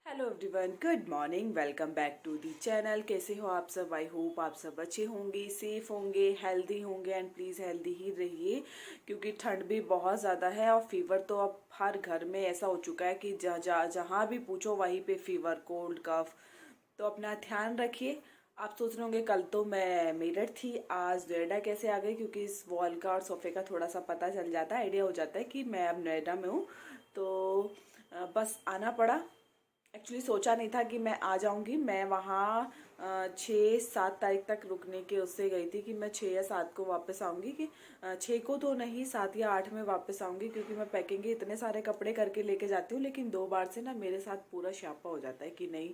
Hello everyone, good morning. Welcome back to the channel. कैसे हो आप सब? आई होप आप सब अच्छे होंगे, सेफ होंगे, हेल्दी होंगे एंड प्लीज़ हेल्दी ही रहिए क्योंकि ठंड भी बहुत ज़्यादा है और फीवर तो अब हर घर में ऐसा हो चुका है कि जहाँ भी पूछो वहीं पे फीवर, कोल्ड, कफ। तो अपना ध्यान रखिए। आप सोच रहे होंगे कल तो मैं मेरठ थी, आज नोएडा कैसे आ गई? क्योंकि इस वॉल का और सोफे का थोड़ा सा पता चल जाता है, आइडिया हो जाता है कि मैं अब नोएडा में हूँ। तो बस आना पड़ा। एक्चुअली सोचा नहीं था कि मैं आ जाऊंगी। मैं वहाँ 6-7 तारीख तक रुकने के उससे गई थी कि मैं 6 या 7 को वापस आऊंगी, कि 6 को तो नहीं, 7 या 8 में वापस आऊंगी क्योंकि मैं पैकिंग के इतने सारे कपड़े करके लेके जाती हूँ। लेकिन 2 बार से ना मेरे साथ पूरा श्यापा हो जाता है कि नहीं,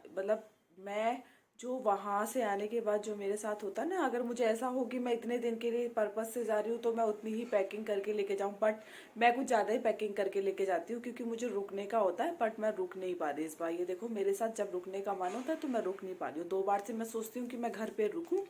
मतलब मैं जो वहाँ से आने के बाद जो मेरे साथ होता है ना, अगर मुझे ऐसा हो कि मैं इतने दिन के लिए पर्पज से जा रही हूँ तो मैं उतनी ही पैकिंग करके लेके जाऊँ, बट मैं कुछ ज़्यादा ही पैकिंग करके लेके जाती हूँ क्योंकि मुझे रुकने का होता है। बट मैं रुक नहीं पा रही इस बार। ये देखो, मेरे साथ जब रुकने का मन होता है तो मैं रुक नहीं पा रही हूँ। 2 बार से मैं सोचती हूँ कि मैं घर पे रुकूँ,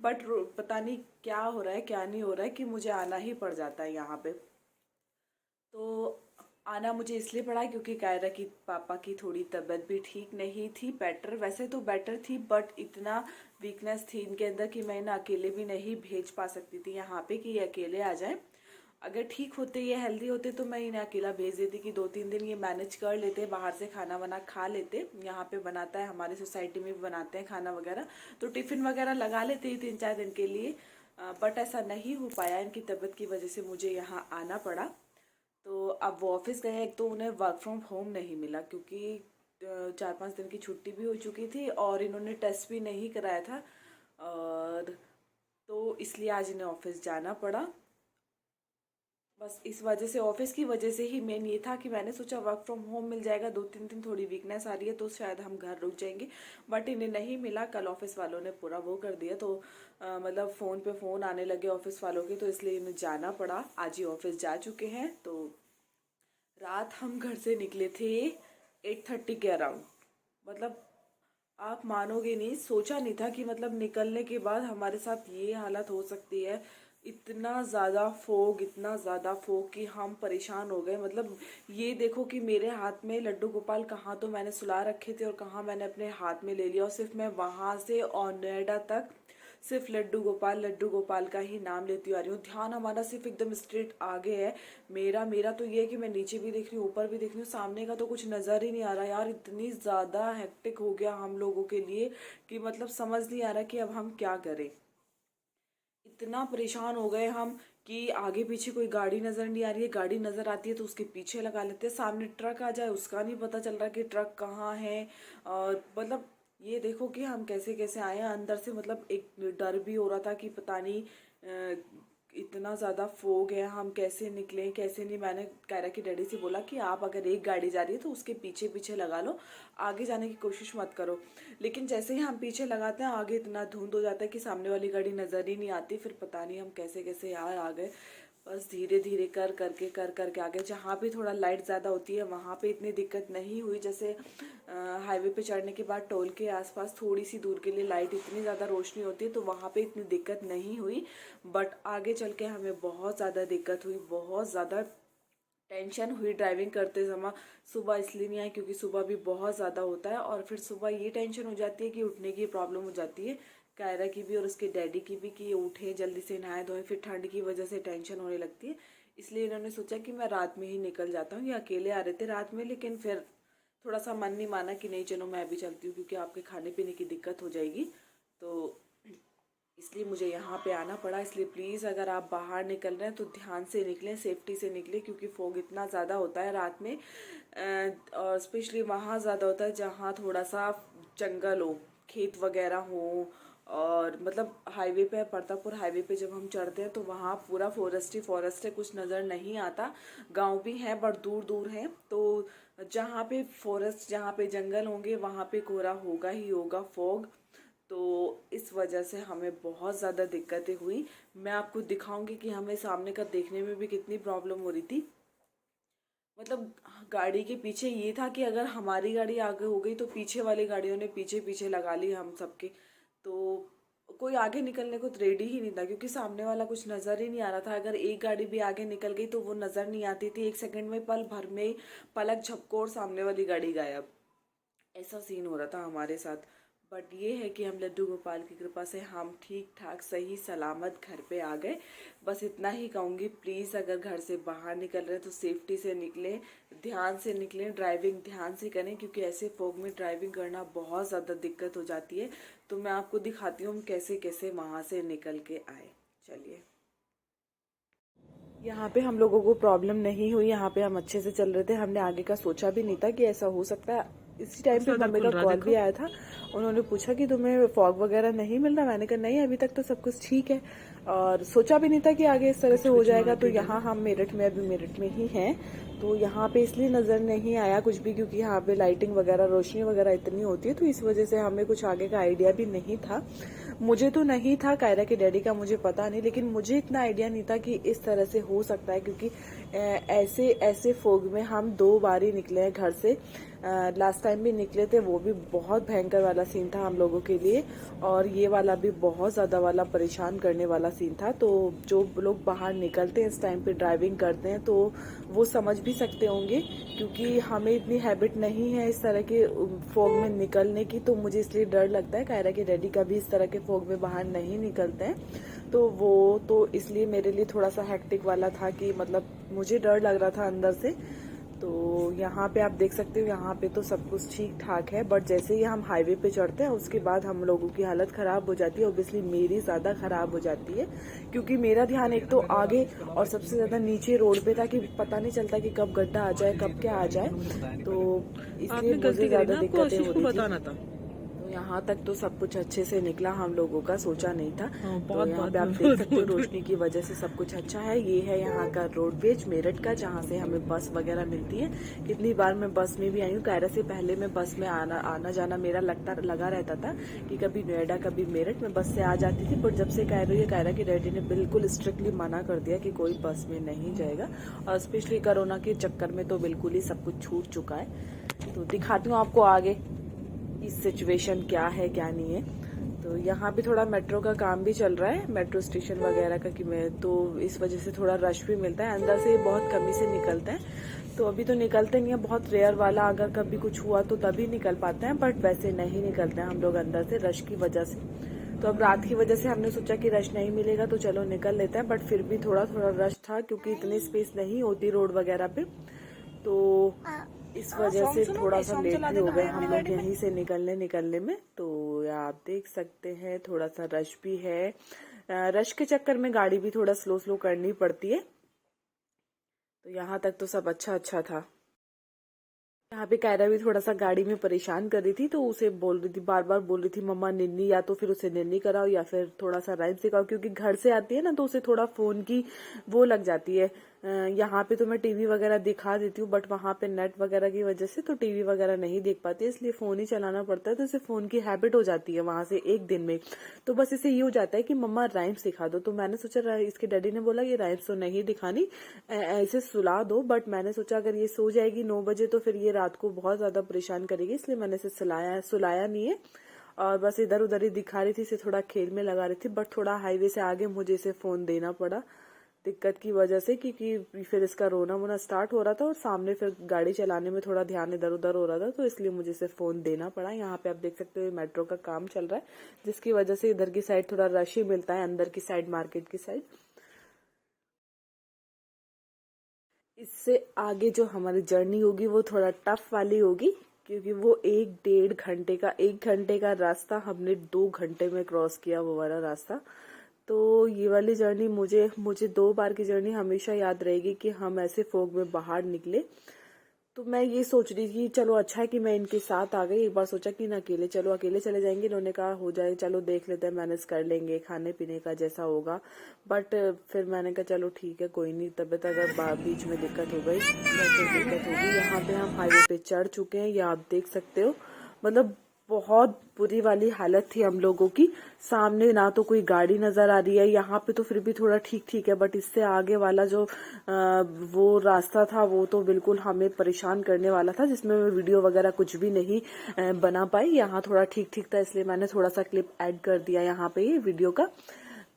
बट पता नहीं क्या हो रहा है क्या नहीं हो रहा है कि मुझे आना ही पड़ जाता है यहाँ पे। तो आना मुझे इसलिए पड़ा क्योंकि कायरा की पापा की थोड़ी तबीयत भी ठीक नहीं थी। बेटर, वैसे तो बेटर थी, बट इतना वीकनेस थी इनके अंदर कि मैं इन्हें अकेले भी नहीं भेज पा सकती थी यहाँ पे कि ये अकेले आ जाए। अगर ठीक होते, ये हेल्दी होते तो मैं इन्हें अकेला भेज देती कि 2-3 दिन ये मैनेज कर लेते, बाहर से खाना वाना खा लेते। यहाँ पे बनाता है, हमारी सोसाइटी में भी बनाते हैं खाना वगैरह, तो टिफिन वगैरह लगा लेते ही 3-4 दिन के लिए। बट ऐसा नहीं हो पाया, इनकी तबीयत की वजह से मुझे यहाँ आना पड़ा। तो अब वो ऑफिस गए। एक तो उन्हें वर्क फ्रॉम होम नहीं मिला क्योंकि 4-5 दिन की छुट्टी भी हो चुकी थी और इन्होंने टेस्ट भी नहीं कराया था, और तो इसलिए आज इन्हें ऑफिस जाना पड़ा। बस इस वजह से, ऑफिस की वजह से ही मेन ये था कि मैंने सोचा वर्क फ्रॉम होम मिल जाएगा, 2-3 दिन थोड़ी वीकनेस आ रही है तो शायद हम घर रुक जाएंगे। बट इन्हें नहीं मिला। कल ऑफिस वालों ने पूरा वो कर दिया, तो मतलब फ़ोन पे फ़ोन आने लगे ऑफिस वालों के, तो इसलिए इन्हें जाना पड़ा। आज ही ऑफिस जा चुके हैं। तो रात हम घर से निकले थे 8:30 के अराउंड। मतलब आप मानोगे नहीं, सोचा नहीं था कि मतलब निकलने के बाद हमारे साथ ये हालत हो सकती है। इतना ज़्यादा फोग, इतना ज़्यादा फोग कि हम परेशान हो गए। मतलब ये देखो कि मेरे हाथ में लड्डू गोपाल कहाँ तो मैंने सुला रखे थे और कहाँ मैंने अपने हाथ में ले लिया, और सिर्फ मैं वहां से और नोएडा तक सिर्फ लड्डू गोपाल का ही नाम लेती आ रही हूँ। ध्यान हमारा सिर्फ एकदम स्ट्रेट आगे है। मेरा मेरा तो ये है कि मैं नीचे भी देख रही हूँ, ऊपर भी देख रही हूँ, सामने का तो कुछ नजर ही नहीं आ रहा यार। इतनी ज्यादा हेक्टिक हो गया हम लोगों के लिए कि मतलब समझ नहीं आ रहा कि अब हम क्या करें। इतना परेशान हो गए हम कि आगे पीछे कोई गाड़ी नजर नहीं आ रही है, गाड़ी नजर आती है तो उसके पीछे लगा लेते हैं, सामने ट्रक आ जाए उसका नहीं पता चल रहा कि ट्रक कहाँ है। और मतलब ये देखो कि हम कैसे कैसे आए हैं अंदर से। मतलब एक डर भी हो रहा था कि पता नहीं इतना ज़्यादा फोग है, हम कैसे निकलें कैसे नहीं। मैंने कायरा की डैडी से बोला कि आप अगर एक गाड़ी जा रही है तो उसके पीछे पीछे लगा लो, आगे जाने की कोशिश मत करो। लेकिन जैसे ही हम पीछे लगाते हैं, आगे इतना धुंध हो जाता है कि सामने वाली गाड़ी नज़र ही नहीं आती। फिर पता नहीं हम कैसे कैसे यार आ गए। बस धीरे धीरे कर करके आगे। जहाँ पे थोड़ा लाइट ज़्यादा होती है वहाँ पे इतनी दिक्कत नहीं हुई। जैसे हाईवे पे चढ़ने के बाद टोल के आसपास थोड़ी सी दूर के लिए लाइट इतनी ज़्यादा रोशनी होती है तो वहाँ पे इतनी दिक्कत नहीं हुई। बट आगे चल के हमें बहुत ज़्यादा दिक्कत हुई, बहुत ज़्यादा टेंशन हुई ड्राइविंग करते समय। सुबह इसलिए नहीं आई क्योंकि सुबह भी बहुत ज़्यादा होता है, और फिर सुबह ये टेंशन हो जाती है कि उठने की प्रॉब्लम हो जाती है, कायरा की भी और उसके डैडी की भी, कि उठे जल्दी से नहाए धोए। फिर ठंड की वजह से टेंशन होने लगती है। इसलिए इन्होंने सोचा कि मैं रात में ही निकल जाता हूँ। ये अकेले आ रहे थे रात में, लेकिन फिर थोड़ा सा मन नहीं माना कि नहीं चलो मैं भी चलती हूँ क्योंकि आपके खाने पीने की दिक्कत हो जाएगी। तो इसलिए मुझे यहाँ पे आना पड़ा। इसलिए प्लीज़ अगर आप बाहर निकल रहे हैं तो ध्यान से निकलें, सेफ्टी से निकलें, क्योंकि फोग इतना ज़्यादा होता है रात में। और स्पेशली वहाँ ज़्यादा होता है जहाँ थोड़ा सा जंगल हो, खेत वगैरह हो। और मतलब हाईवे पे, परतापुर हाईवे पे जब हम चढ़ते हैं तो वहाँ पूरा फॉरेस्ट ही फॉरेस्ट है, कुछ नज़र नहीं आता। गांव भी हैं बट दूर दूर हैं। तो जहाँ पे फॉरेस्ट, जहाँ पे जंगल होंगे वहाँ पे कोहरा होगा ही होगा, फॉग। तो इस वजह से हमें बहुत ज़्यादा दिक्कतें हुई। मैं आपको दिखाऊंगी कि हमें सामने का देखने में भी कितनी प्रॉब्लम हो रही थी। मतलब गाड़ी के पीछे ये था कि अगर हमारी गाड़ी आगे हो गई तो पीछे वाली गाड़ियों ने पीछे पीछे लगा ली हम सबके। तो कोई आगे निकलने को रेडी ही नहीं था, क्योंकि सामने वाला कुछ नज़र ही नहीं आ रहा था। अगर एक गाड़ी भी आगे निकल गई तो वो नज़र नहीं आती थी, 1 सेकंड में, पल भर में पलक झपको और सामने वाली गाड़ी गायब। ऐसा सीन हो रहा था हमारे साथ। बट ये है कि हम लड्डू गोपाल की कृपा से हम ठीक ठाक सही सलामत घर पे आ गए। बस इतना ही कहूँगी, प्लीज़ अगर घर से बाहर निकल रहे हैं तो सेफ्टी से निकलें, ध्यान से निकलें, ड्राइविंग ध्यान से करें, क्योंकि ऐसे फॉग में ड्राइविंग करना बहुत ज़्यादा दिक्कत हो जाती है। तो मैं आपको दिखाती हूँ हम कैसे कैसे वहाँ से निकल के आए। चलिए, यहाँ पे हम लोगों को प्रॉब्लम नहीं हुई, यहाँ पे हम अच्छे से चल रहे थे। हमने आगे का सोचा भी नहीं था कि ऐसा हो सकता है। इसी टाइम पे मम्मी का कॉल भी आया था, उन्होंने पूछा कि तुम्हें फॉग वगैरह नहीं मिल रहा। मैंने कहा नहीं, अभी तक तो सब कुछ ठीक है, और सोचा भी नहीं था कि आगे इस तरह से हो जाएगा। तो यहाँ हम मेरठ में, अभी मेरठ में ही हैं, तो यहाँ पे इसलिए नज़र नहीं आया कुछ भी, क्योंकि यहाँ पे लाइटिंग वगैरह, रोशनी वगैरह इतनी होती है, तो इस वजह से हमें कुछ आगे का आइडिया भी नहीं था। मुझे तो नहीं था, कायरा के डैडी का मुझे पता नहीं, लेकिन मुझे इतना आइडिया नहीं था कि इस तरह से हो सकता है, क्योंकि ऐसे ऐसे फोग में हम 2 बार ही निकले हैं घर से। लास्ट टाइम भी निकले थे, वो भी बहुत भयंकर वाला सीन था हम लोगों के लिए, और ये वाला भी बहुत ज़्यादा वाला परेशान करने वाला सीन था। तो जो लोग बाहर निकलते हैं इस टाइम पे ड्राइविंग करते हैं, तो वो समझ भी सकते होंगे, क्योंकि हमें इतनी हैबिट नहीं है इस तरह के फोग में निकलने की। तो मुझे इसलिए डर लगता है, कायरा के डैडी का भी इस तरह के फोग में बाहर नहीं निकलते हैं, तो वो तो इसलिए मेरे लिए थोड़ा सा हेक्टिक वाला था, कि मतलब मुझे डर लग रहा था अंदर से। तो यहाँ पे आप देख सकते हो, यहाँ पे तो सब कुछ ठीक ठाक है, बट जैसे ही हम हाईवे पे चढ़ते हैं उसके बाद हम लोगों की हालत ख़राब हो जाती है। ऑब्वियसली मेरी ज़्यादा ख़राब हो जाती है, क्योंकि मेरा ध्यान एक तो आगे और सबसे ज़्यादा नीचे रोड पे था, कि पता नहीं चलता कि कब गड्ढा आ जाए, कब क्या आ जाए, तो इसलिए मुझे ज़्यादा दिक्कतें हो रही थी। यहाँ तक तो सब कुछ अच्छे से निकला, हम लोगों का सोचा नहीं था। तो यहाँ पे आप देख सकते हो रोशनी की वजह से सब कुछ अच्छा है। ये है यहाँ का रोडवेज मेरठ का, जहाँ से हमें बस वगैरह मिलती है। कितनी बार मैं बस में भी आई हूँ, कायरा से पहले मैं बस में आना जाना मेरा लगा रहता था, कि कभी नोएडा कभी मेरठ में बस से आ जाती थी। बट जब से कायरा के डैडी ने बिल्कुल स्ट्रिक्टली मना कर दिया कि कोई बस में नहीं जाएगा, और स्पेशली कोरोना के चक्कर में तो बिल्कुल ही सब कुछ छूट चुका है। तो दिखाती हूँ आपको आगे इस सिचुएशन क्या है क्या नहीं है। तो यहाँ भी थोड़ा मेट्रो का काम भी चल रहा है, मेट्रो स्टेशन वगैरह का, कि मैं तो इस वजह से थोड़ा रश भी मिलता है। अंदर से बहुत कमी से निकलते हैं, तो अभी तो निकलते नहीं है, बहुत रेयर वाला, अगर कभी कुछ हुआ तो तभी निकल पाते हैं, बट वैसे नहीं निकलते हैं हम लोग अंदर से रश की वजह से। तो अब रात की वजह से हमने सोचा कि रश नहीं मिलेगा तो चलो निकल लेते हैं, बट फिर भी थोड़ा थोड़ा रश था, क्योंकि इतनी स्पेस नहीं होती रोड वगैरह पे, तो इस वजह से थोड़ा सा लेट भी हो गए हम लोग यहीं से निकलने में। तो आप देख सकते हैं थोड़ा सा रश भी है, रश के चक्कर में गाड़ी भी थोड़ा स्लो करनी पड़ती है। तो यहाँ तक तो सब अच्छा था। यहाँ पे कायरा भी थोड़ा सा गाड़ी में परेशान कर रही थी, तो उसे बोल रही थी, बार बार बोल रही थी मम्मा निन्नी, या तो फिर उसे निन्नी कराओ या फिर थोड़ा सा राइम सिखाओ, क्योंकि घर से आती है ना, तो उसे थोड़ा फोन की वो लग जाती है। यहाँ पे तो मैं टीवी वगैरह दिखा देती हूँ, बट वहाँ पे नेट वगैरह की वजह से तो टीवी वगैरह नहीं देख पाती, इसलिए फोन ही चलाना पड़ता है। तो इसे फोन की हैबिट हो जाती है वहां से एक दिन में। तो बस इसे ये हो जाता है कि मम्मा राइम सिखा दो। तो मैंने सोचा, इसके डैडी ने बोला ये राइम्स तो नहीं दिखानी, ऐसे सुला दो, बट मैंने सोचा अगर ये सो जाएगी 9 बजे तो फिर ये रात को बहुत ज्यादा परेशान करेगी, इसलिए मैंने इसे सुलाया नहीं है, और बस इधर उधर ही दिखा रही थी, इसे थोड़ा खेल में लगा रही थी। बट थोड़ा हाईवे से आगे मुझे इसे फोन देना पड़ा दिक्कत की वजह से, क्योंकि फिर इसका रोना वोना स्टार्ट हो रहा था, और सामने फिर गाड़ी चलाने में थोड़ा ध्यान इधर उधर हो रहा था, तो इसलिए मुझे इसे फोन देना पड़ा। यहाँ पे आप देख सकते हो मेट्रो का काम चल रहा है, जिसकी वजह से इधर की साइड थोड़ा रश ही मिलता है, अंदर की साइड, मार्केट की साइड। इससे आगे जो हमारी जर्नी होगी वो थोड़ा टफ वाली होगी, क्योंकि वो 1 घंटे का रास्ता हमने 2 घंटे में क्रॉस किया, वो वाला रास्ता। तो ये वाली जर्नी मुझे 2 बार की जर्नी हमेशा याद रहेगी, कि हम ऐसे फोग में बाहर निकले। तो मैं ये सोच रही थी चलो अच्छा है कि मैं इनके साथ आ गई। एक बार सोचा कि ना अकेले चले जाएंगे, इन्होंने कहा हो जाए, चलो देख लेते हैं, मैनेज कर लेंगे खाने पीने का जैसा होगा। बट फिर मैंने कहा चलो ठीक है, कोई नहीं, तबियत अगर बीच में दिक्कत हो गई तो फिर दिक्कत होगी। यहाँ पे हम हाईवे पे चढ़ चुके हैं, ये आप देख सकते हो, मतलब बहुत बुरी वाली हालत थी हम लोगों की। सामने ना तो कोई गाड़ी नजर आ रही है, यहाँ पे तो फिर भी थोड़ा ठीक ठीक है, बट इससे आगे वाला जो वो रास्ता था वो तो बिल्कुल हमें परेशान करने वाला था, जिसमें मैं वीडियो वगैरह कुछ भी नहीं बना पाई। यहाँ थोड़ा ठीक ठीक था, इसलिए मैंने थोड़ा सा क्लिप ऐड कर दिया यहाँ पे ये वीडियो का।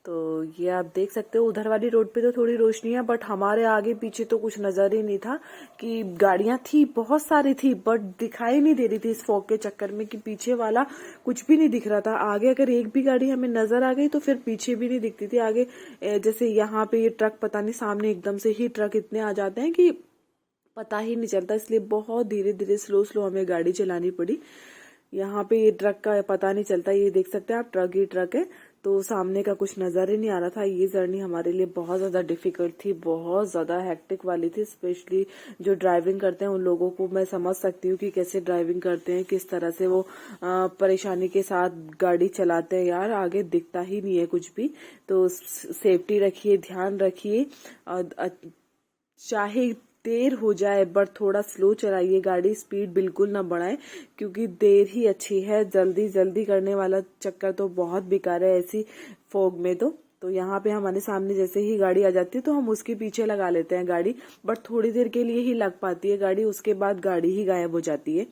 तो ये आप देख सकते हो, उधर वाली रोड पे तो थोड़ी रोशनी है, बट हमारे आगे पीछे तो कुछ नजर ही नहीं था। कि गाड़ियां थी, बहुत सारी थी, बट दिखाई नहीं दे रही थी इस फॉग के चक्कर में कि पीछे वाला कुछ भी नहीं दिख रहा था। आगे अगर एक भी गाड़ी हमें नजर आ गई तो फिर पीछे भी नहीं दिखती थी। आगे जैसे यहाँ पे ये ट्रक, पता नहीं सामने एकदम से ही ट्रक इतने आ जाते हैं कि पता ही नहीं चलता, इसलिए बहुत धीरे धीरे स्लो स्लो हमें गाड़ी चलानी पड़ी। यहाँ पे ये ट्रक का पता नहीं चलता, ये देख सकते हैं आप, ट्रक ही ट्रक है, तो सामने का कुछ नजर ही नहीं आ रहा था। ये जर्नी हमारे लिए बहुत ज्यादा डिफिकल्ट थी, बहुत ज्यादा हेक्टिक वाली थी। स्पेशली जो ड्राइविंग करते हैं उन लोगों को मैं समझ सकती हूँ कि कैसे ड्राइविंग करते हैं, किस तरह से वो परेशानी के साथ गाड़ी चलाते हैं। यार आगे दिखता ही नहीं है कुछ भी, तो सेफ्टी रखिए, ध्यान रखिए। चाहे देर हो जाए बट थोड़ा स्लो चलाइए गाड़ी, स्पीड बिल्कुल ना बढ़ाएं, क्योंकि देर ही अच्छी है। जल्दी जल्दी करने वाला चक्कर तो बहुत बेकार है ऐसी फॉग में। तो यहाँ पे हमारे सामने जैसे ही गाड़ी आ जाती है तो हम उसके पीछे लगा लेते हैं गाड़ी, बट थोड़ी देर के लिए ही लग पाती है गाड़ी, उसके बाद गाड़ी ही गायब हो जाती है।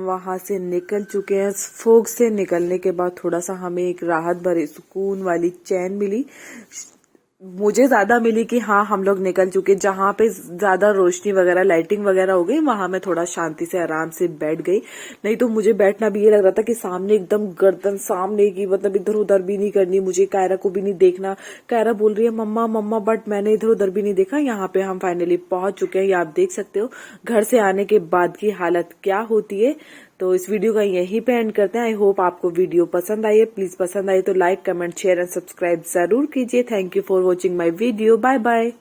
वहां से निकल चुके हैं। फोग से निकलने के बाद थोड़ा सा हमें एक राहत भरी सुकून वाली चैन मिली, मुझे ज्यादा मिली कि हाँ हम लोग निकल चुके। जहां पे ज्यादा रोशनी वगैरह लाइटिंग वगैरह हो गई वहां मैं थोड़ा शांति से आराम से बैठ गई, नहीं तो मुझे बैठना भी ये लग रहा था कि सामने एकदम गर्दन सामने की, मतलब इधर उधर भी नहीं करनी मुझे, कायरा को भी नहीं देखना। कायरा बोल रही है मम्मा मम्मा, बट मैंने इधर उधर भी नहीं देखा। यहाँ पे हम फाइनली पहुंच चुके हैं, ये आप देख सकते हो घर से आने के बाद की हालत क्या होती है। तो इस वीडियो का यहीं पे एंड करते हैं। आई होप आपको वीडियो पसंद आई है। प्लीज पसंद आई तो like comment share and subscribe जरूर कीजिए। Thank you for watching my video. Bye bye.